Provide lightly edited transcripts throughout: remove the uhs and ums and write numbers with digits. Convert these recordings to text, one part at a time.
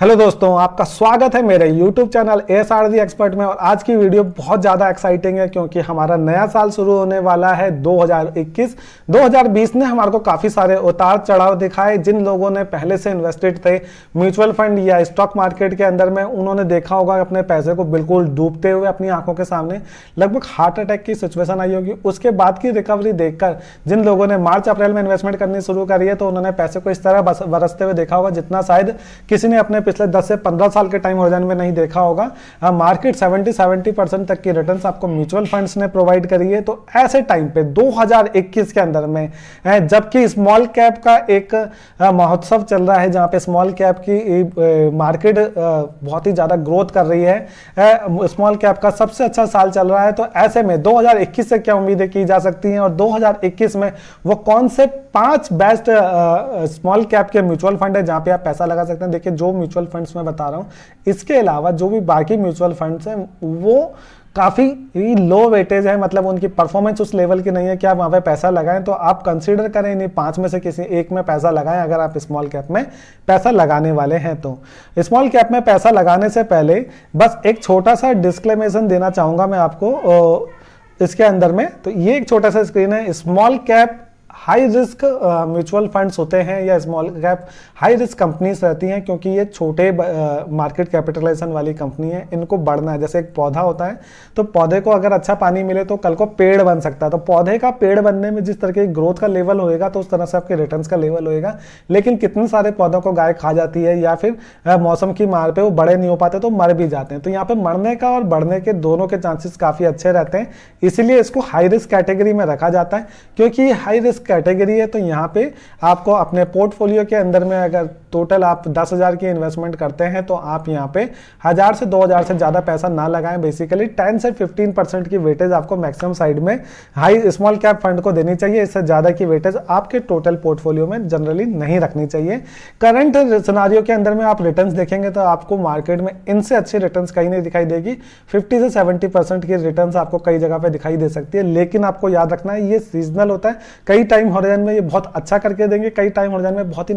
Hello दोस्तों, आपका स्वागत है मेरे YouTube चैनल ASRD एक्सपर्ट में। और आज की वीडियो बहुत ज़्यादा एक्साइटिंग है क्योंकि हमारा नया साल शुरू होने वाला है 2021। 2020 ने हमारे को काफ़ी सारे उतार चढ़ाव दिखाए। जिन लोगों ने पहले से इन्वेस्टेड थे म्यूचुअल फंड या स्टॉक मार्केट के अंदर में, उन्होंने देखा होगा अपने पैसे को बिल्कुल डूबते हुए अपनी आंखों के सामने, लगभग हार्ट अटैक की सिचुएशन आई होगी। उसके बाद की रिकवरी देखकर जिन लोगों ने मार्च अप्रैल में इन्वेस्टमेंट करनी शुरू करी है, तो उन्होंने पैसे को इस तरह बरसते हुए देखा होगा जितना शायद किसी ने अपने पिछले 10 से 15 साल के टाइम होराइजन में नहीं देखा होगा। मार्केट 70% तक की रिटर्न्स आपको म्यूचुअल फंड्स ने प्रोवाइड करी है। तो ऐसे टाइम पे 2021 के अंदर में, जबकि स्मॉल कैप का एक महोत्सव चल रहा है, जहां पे स्मॉल कैप की मार्केट बहुत ही ज्यादा ग्रोथ कर रही है, स्मॉल कैप का सबसे अच्छा साल चल रहा है। तो ऐसे में 2021 से क्या उम्मीदें की जा सकती हैं और 2021 में वो कौन से 5 बेस्ट स्मॉल कैप के म्यूचुअल फंड है जहां पे आप पैसा लगा सकते हैं। देखिए, जो म्यूचुअल फंड्स मैं बता रहा हूं, इसके अलावा जो भी बाकी म्यूचुअल फंड्स हैं वो काफी लो वेटेज है, मतलब उनकी परफॉर्मेंस उस लेवल की नहीं है कि आप वहां पे पैसा लगाएं। तो आप कंसीडर करें इन्हीं 5 में से किसी एक में पैसा लगाएं अगर आप स्मॉल कैप में पैसा लगाने वाले हैं। तो स्मॉल कैप में पैसा लगाने से पहले बस एक छोटा सा डिस्क्लेमेशन देना चाहूंगा मैं आपको इसके अंदर में। तो ये एक छोटा सा स्क्रीन है। Small cap high risk mutual funds होते हैं या small cap high risk companies रहती हैं, क्योंकि ये छोटे मार्केट कैपिटलाइजेशन वाली कंपनी है। इनको बढ़ना है, जैसे एक पौधा होता है, तो पौधे को अगर अच्छा पानी मिले तो कल को पेड़ बन सकता है। तो पौधे का पेड़ बनने में जिस तरह की ग्रोथ का लेवल होएगा, तो उस तरह से आपके रिटर्न्स का लेवल होएगा। लेकिन कितने सारे पौधों को गाय खा जाती है या फिर मौसम की मार पे वो बड़े नहीं हो पाते तो मर भी जाते हैं। तो यहाँ पे मरने का और बढ़ने के दोनों के चांसेस काफी अच्छे रहते हैं, इसीलिए इसको हाई रिस्क कैटेगरी में रखा जाता है। क्योंकि हाई रिस्क कैटेगरी है, तो यहाँ पे आपको अपने पोर्टफोलियो के अंदर में अगर टोटल आप 10,000 की इन्वेस्टमेंट करते हैं, तो आप यहाँ पे 1,000 से 2,000 से ज्यादा पैसा ना लगाएं। बेसिकली 10 से 15% की वेटेज आपको मैक्सिमम साइड में हाई स्मॉल कैप फंड को देनी चाहिए। इससे ज्यादा की वेटेज आपके टोटल पोर्टफोलियो में जनरली नहीं रखनी चाहिए। करंट सिनेरियो के अंदर में आप रिटर्न्स देखेंगे तो आपको मार्केट में इनसे अच्छे रिटर्न्स कहीं नहीं दिखाई देगी। 50 से 70% की रिटर्न्स आपको कई जगह पे दिखाई दे सकती है। लेकिन आपको याद रखना है, ये सीजनल होता है। कई टाइम होराइजन में ये बहुत अच्छा करके देंगे, कई टाइम होराइजन में बहुत ही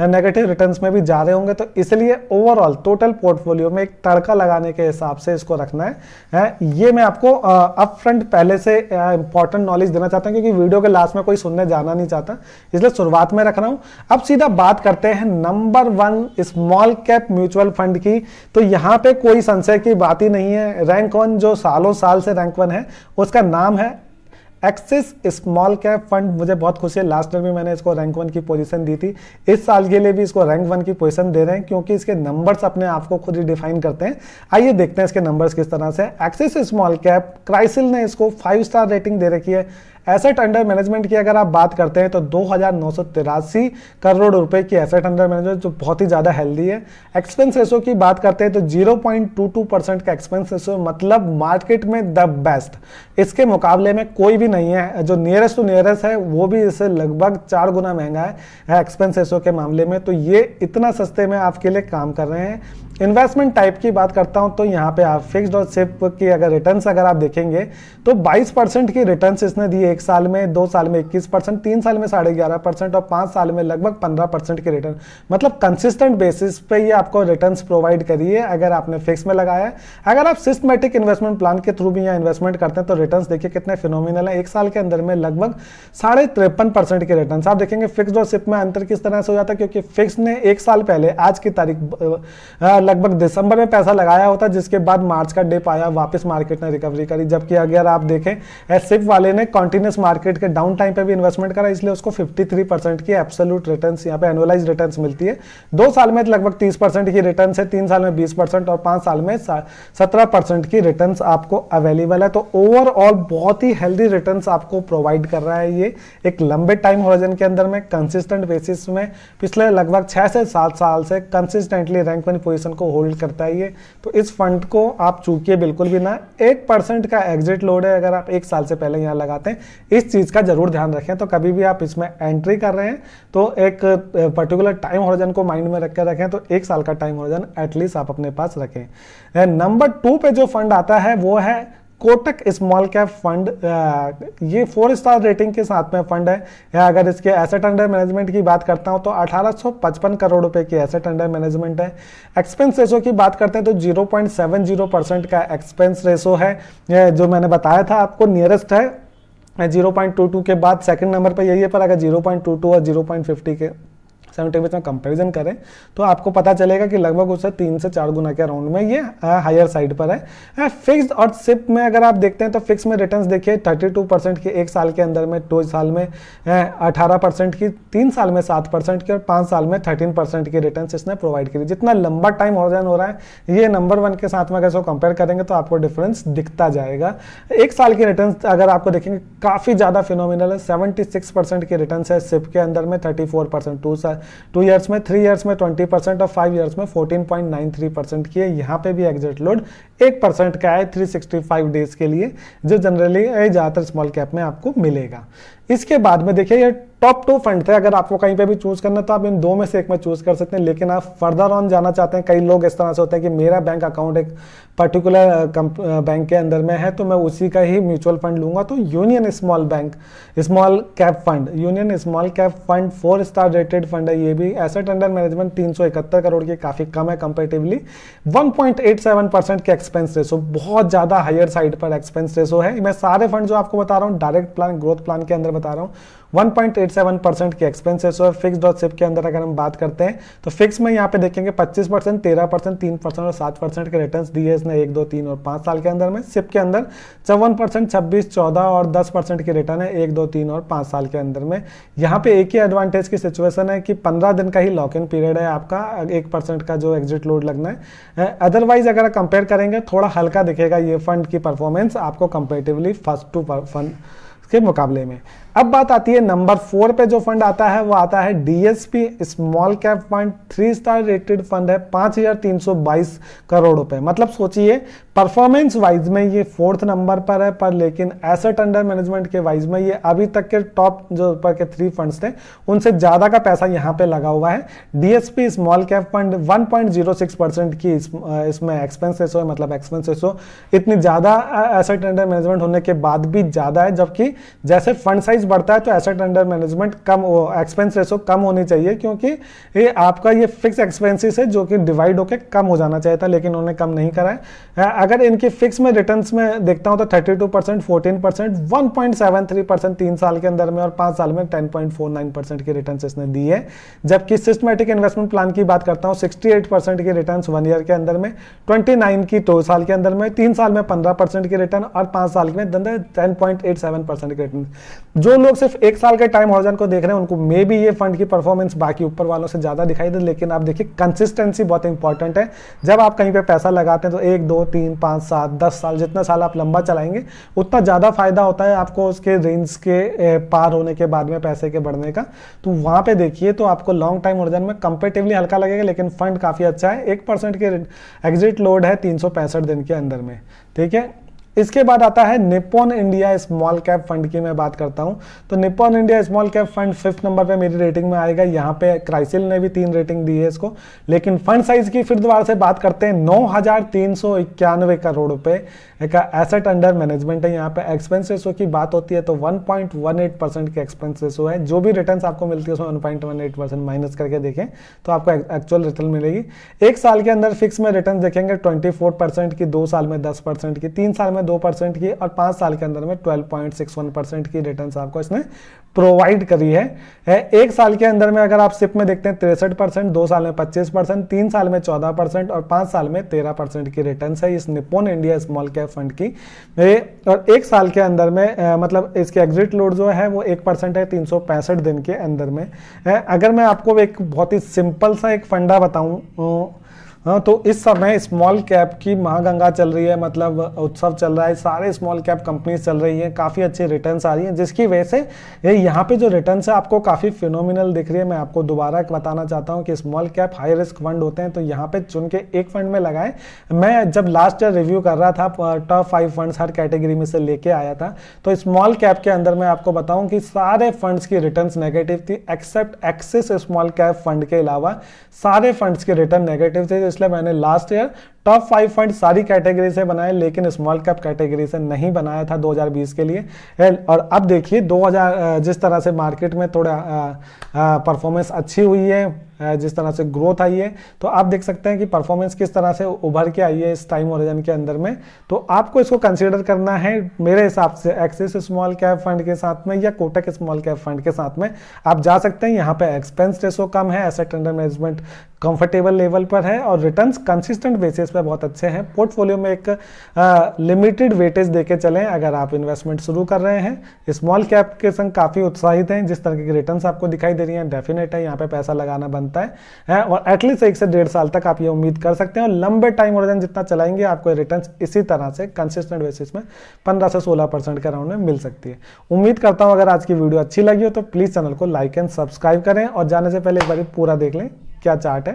नेगेटिव रिटर्न्स में भी जा रहे होंगे। तो इसलिए ओवरऑल टोटल पोर्टफोलियो में एक तड़का लगाने के हिसाब से इसको रखना है। ये मैं आपको अप फ्रंट पहले से इंपॉर्टेंट नॉलेज देना चाहता हूं, क्योंकि वीडियो के लास्ट में कोई सुनने जाना नहीं चाहता, इसलिए शुरुआत में रख रहा हूं। अब सीधा बात करते हैं number 1 small cap mutual fund की। तो यहां पे कोई संशय की बात ही नहीं है। रैंक 1 जो सालों साल से रैंक 1 है, उसका नाम है एक्सिस स्मॉल कैप फंड। मुझे बहुत खुशी है, लास्ट ईयर भी मैंने इसको रैंक 1 की पोजीशन दी थी, इस साल के लिए भी इसको रैंक 1 की पोजीशन दे रहे हैं, क्योंकि इसके नंबर्स अपने आप को खुद ही डिफाइन करते हैं। आइए देखते हैं इसके नंबर्स किस तरह से। एक्सिस स्मॉल कैप, क्राइसिल ने इसको 5 स्टार रेटिंग दे रखी है। एसेट अंडर मैनेजमेंट की अगर आप बात करते हैं तो 2,983 करोड़ रुपए की एसेट अंडर मैनेजमेंट, जो बहुत ही ज्यादा हेल्दी है। एक्सपेंस रेशो की बात करते हैं तो 0.22% का एक्सपेंस रेशो, मतलब मार्केट में द बेस्ट। इसके मुकाबले में कोई भी नहीं है। जो नियरेस्ट टू नियरेस्ट है वो भी इससे लगभग 4 गुना महंगा है एक्सपेंस रेशो के मामले में। तो ये इतना सस्ते में आपके लिए काम कर रहे हैं। इन्वेस्टमेंट टाइप की बात करता हूं तो यहाँ पे आप फिक्स्ड और सिप की अगर रिटर्न्स अगर आप देखेंगे तो 22% की रिटर्न्स इसने दी 1 साल में, 2 साल में 21%, 3 साल में 11.5% और 5 साल में लगभग 15% की रिटर्न। मतलब कंसिस्टेंट बेसिस पे ये आपको रिटर्न्स प्रोवाइड करी है अगर आपने फिक्स में लगाया है। अगर आप सिस्टमैटिक इन्वेस्टमेंट प्लान के थ्रू भी यहाँ इन्वेस्टमेंट करते हैं तो रिटर्न्स देखिए कितने फिनोमिनल है। 1 साल के अंदर में लगभग 53.5% के रिटर्न्स। आप देखेंगे फिक्स्ड और सिप में अंतर किस तरह से हो जाता है, क्योंकि फिक्स ने 1 साल पहले आज की तारीख लगभग दिसंबर में पैसा लगाया होता, जिसके बाद मार्च का डिप आया, वापस मार्केट ने रिकवरी करी। जबकि अगर आप देखें सिप वाले ने कंटिन्यूअस मार्केट के डाउन टाइम पे भी इन्वेस्टमेंट करा, इसलिए उसको 53% की एब्सोल्यूट रिटर्न्स यहाँ पे एनुअलाइज्ड रिटर्न्स मिलती है। 2 साल में लगभग 30% की रिटर्न्स है, 3 साल में 20% और 5 साल में 17% की रिटर्न्स आपको अवेलेबल है। तो ओवरऑल बहुत ही हेल्दी रिटर्न्स आपको प्रोवाइड कर रहा है ये एक लंबे टाइम होराइजन के अंदर में कंसिस्टेंट बेसिस में। पिछले लगभग 6 से 7 साल से कंसिस्टेंटली रैंक 1 पोजीशन को होल्ड करता है ये। तो इस फंड को आप चूकिए बिल्कुल भी ना। 1% का एग्जिट लोड है अगर आप 1 साल से पहले यहाँ लगाते हैं, इस चीज का जरूर ध्यान रखें। तो कभी भी आप इसमें एंट्री कर रहे हैं तो एक पर्टिकुलर टाइम होराइजन को माइंड में रखें। तो 1 साल का टाइम होराइजन एटलीस्ट आप अपने पास रखें। नंबर 2 पे जो फंड आता है वो है कोटक स्मॉल कैप फंड, ये 4 स्टार रेटिंग के साथ में फंड है। या अगर इसके एसेट अंडर मैनेजमेंट की बात करता हूं तो 1855 करोड़ रुपए की एसेट अंडर मैनेजमेंट है। एक्सपेंस रेशो की बात करते हैं तो 0.70% का एक्सपेंस रेशो है, जो मैंने बताया था आपको नियरेस्ट है 0.22 के बाद सेकंड नंबर पर यही है। पर अगर 0.22 और 0.50 के 70 में कंपेरिजन करें तो आपको पता चलेगा कि लगभग उससे 3 से 4 गुना के अराउंड में ये हायर साइड पर है। फिक्स्ड और सिप में अगर आप देखते हैं तो फिक्स में रिटर्न्स देखिए 32% की 1 साल के अंदर में, 2 साल में 18% की, 3 साल में 7% की और 5 साल में 13% की रिटर्न्स इसने प्रोवाइड करी। जितना लंबा टाइम होराइजन हो रहा है ये नंबर 1 के साथ में अगर इसको कंपेयर करेंगे तो आपको डिफरेंस दिखता जाएगा। 1 साल की रिटर्न्स अगर आपको देखेंगे काफी ज्यादा फिनोमिनल है, 76% की रिटर्न्स है सिप के अंदर में, 34%, 2 ईयर्स में, 3 ईयर्स में 20% और 5 ईयर्स में 14.93% की है। यहाँ पे भी एग्जिट लोड 1% का है 365 डेज के लिए, जो जनरली ज्यादातर स्मॉल कैप में आपको मिलेगा। इसके बाद में देखिए ये टॉप 2 फंड थे। अगर आपको कहीं पे भी चूज करना तो आप इन 2 में से एक में चूज कर सकते हैं, लेकिन आप फर्दर ऑन जाना चाहते हैं, कई लोग इस तरह से होते हैं कि मेरा बैंक अकाउंट एक पर्टिकुलर बैंक के अंदर में है तो मैं उसी का ही म्यूचुअल फंड लूंगा, तो union small cap fund, union small cap fund 4 star rated fund है। ये भी एसेट अंडर मैनेजमेंट 371 करोड़ की काफी कम है कंपेरेटिवली। 1.87% के एक्सपेंस रेशो, बहुत ज्यादा हायर साइड पर एक्सपेंस रेशो है। मैं सारे फंड जो आपको बता रहा हूँ डायरेक्ट प्लान, ग्रोथ प्लान के अंदर बता रहा हूँ। 1.87% के एक्सपेंस रेशो है। फिक्स्ड और सिप के अंदर अगर हम बात करते हैं तो फिक्स में यहाँ पे देखेंगे 25%, 13%, 3% और 7% के रिटर्न्स दिए इसने 1, 2, 3 और 5 साल के अंदर में। सिप के अंदर 54%, 26, 14 और 10% की रिटर्न है 1, 2, 3 और 5 साल के अंदर में। यहाँ पे एक ही एडवांटेज की सिचुएशन है कि 15 दिन का ही लॉक इन पीरियड है आपका, 1% का जो एग्जिट लोड लगना है। अदरवाइज अगर कंपेयर करेंगे थोड़ा हल्का दिखेगा ये फंड की परफॉर्मेंस आपको कंपेरेटिवली फर्स्ट 2 फंड के मुकाबले में। अब बात आती है नंबर 4 पे जो फंड आता है वो आता है DSP small cap fund, 3 star rated fund है, 5322 करोड़ रुपए। मतलब सोचिए परफॉर्मेंस वाइज में ये 4th नंबर पर है, पर लेकिन एसेट अंडर मैनेजमेंट के वाइज में ये अभी तक के टॉप जो ऊपर के 3 फंड्स थे उनसे ज्यादा का पैसा यहाँ पे लगा हुआ है। डीएसपी स्मॉल कैप फंड 1.06% की इसमें एक्सपेंस रेशो है, मतलब एक्सपेंस रेशो इतनी ज्यादा एसेट अंडर मैनेजमेंट होने के बाद भी ज्यादा है, जबकि जैसे फंड साइज बढ़ता है तो एसेट अंडर मैनेजमेंट कम, एक्सपेंस रेशो कम होनी चाहिए, क्योंकि ये आपका ये फिक्स एक्सपेंसेस है जो कि डिवाइड होकर कम हो जाना चाहिए था, लेकिन उन्होंने कम नहीं करा है। अगर इनके फिक्स में रिटर्न्स में देखता हूं तो 32%, 14%, 1.73% 3 साल के अंदर में और 5 साल में 10.49% की रिटर्न्स इसने दी है। जबकि सिस्टमैटिक इन्वेस्टमेंट प्लान की बात करता हूं 68% की रिटर्न्स 1 ईयर के अंदर में, 29 की 2 साल के अंदर में, 3 साल में 15% की रिटर्न और 5 साल में 10.87% की रिटर्न। जो लोग सिर्फ 1 साल के टाइम हॉरिजन को देख रहे हैं उनको मे भी ये फंड की परफॉर्मेंस बाकी ऊपर वालों से ज्यादा दिखाई दे, लेकिन आप देखिए कंसिस्टेंसी बहुत इंपॉर्टेंट है। जब आप कहीं पे पैसा लगाते हैं तो 1, 2, 3, 5, 7, 10 साल जितना साल आप लंबा चलाएंगे उतना ज्यादा फायदा होता है आपको उसके रेंज के पार होने के बाद में पैसे के बढ़ने का। तो वहां पे देखिए तो आपको लॉन्ग टाइम हॉरिजन में कंपेरेटिवली हल्का लगेगा, लेकिन फंड काफी अच्छा है। 1% के एग्जिट लोड है 365 दिन के अंदर में, ठीक है। इसके बाद आता है Nippon India small cap fund की मैं बात करता हूं तो Nippon India small cap fund 5th number पे मेरी रेटिंग में आएगा। यहाँ पे क्राइसिल ने भी 3 रेटिंग दी है इसको, लेकिन फंड साइज की फिर दोबारा से बात करते हैं 9391 करोड़ रुपए का एसेट अंडर मैनेजमेंट है। यहाँ पे एक्सपेंस रेशो की बात होती है तो 1.18% के एक्सपेंस रेशो है। जो भी रिटर्न्स आपको मिलती है उसमें 1.18% माइनस करके देखें तो आपको एक्चुअल रिटर्न मिलेगी। 1 साल के अंदर फिक्स में रिटर्न देखेंगे 24% की, 2 साल में 10% की, 3 साल में 2% की और 5 साल के अंदर में 12.61% की रिटर्न्स आपको इसने प्रोवाइड करी है। 1 साल के अंदर में अगर आप सिप में देखते हैं 63%, 2 साल में 25%, 3 साल में 14% और 5 साल में 13% की रिटर्न्स है इस Nippon India small cap fund की। और 1 साल के अंदर में मतलब इसके एग्जिट लोड जो है वो 1% है 365 दिन के अंदर में। अगर मैं आपको एक बहुत ही सिंपल सा एक फंडा बताऊं तो इस समय स्मॉल कैप की महागंगा चल रही है, मतलब उत्सव चल रहा है, सारे स्मॉल कैप कंपनीज चल रही हैं, काफ़ी अच्छी रिटर्न्स आ रही हैं, जिसकी वजह से यहाँ पे जो रिटर्न्स है आपको काफ़ी फिनोमिनल दिख रही है। मैं आपको दोबारा बताना चाहता हूँ कि small cap high risk fund होते हैं, तो यहाँ पे चुन के एक फंड में लगाएं। मैं जब लास्ट ईयर रिव्यू कर रहा था टॉप 5 फंड्स हर कैटेगरी में से लेके आया था, तो स्मॉल कैप के अंदर मैं आपको बताऊँ कि सारे फंड्स की रिटर्न्स नेगेटिव थी, except Axis small cap fund के अलावा सारे फंड्स के रिटर्न नेगेटिव थे। इसलिए मैंने लास्ट ईयर टॉप 5 फंड सारी कैटेगरी से बनाए, लेकिन स्मॉल कैप कैटेगरी से नहीं बनाया था 2020 के लिए। और अब देखिए 2000 जिस तरह से मार्केट में थोड़ा परफॉर्मेंस अच्छी हुई है, जिस तरह से ग्रोथ आई है, तो आप देख सकते हैं कि परफॉर्मेंस किस तरह से उभर के आई है इस टाइम ओरिजिन के अंदर में। तो आपको इसको कंसीडर करना है मेरे हिसाब से एक्सिस स्मॉल कैप फंड के साथ में या कोटक स्मॉल कैप फंड के साथ में आप जा सकते हैं। यहाँ पे एक्सपेंस रेशो कम है, asset under management comfortable level पर है और रिटर्न्स कंसिस्टेंट बेसिस पे बहुत अच्छे हैं। पोर्टफोलियो में एक लिमिटेड वेटेज देके चलें अगर आप इन्वेस्टमेंट शुरू कर रहे हैं। स्मॉल कैप के संग काफ़ी उत्साहित हैं, जिस तरह की रिटर्न्स आपको दिखाई दे रही हैं डेफिनेट है यहाँ पे पैसा लगाना बनता है और एटलीस्ट 1 से 1.5 साल तक आप ये उम्मीद कर सकते हैं। और लंबे टाइम ओरिजिन जितना चलाएंगे आपको रिटर्न्स इसी तरह से कंसिस्टेंट बेसिस में 15 से 16% के राउंड में मिल सकती है। उम्मीद करता हूँ अगर आज की वीडियो अच्छी लगी हो तो प्लीज़ चैनल को लाइक एंड सब्सक्राइब करें और जाने से पहले एक बार पूरा देख लें क्या चार्ट है।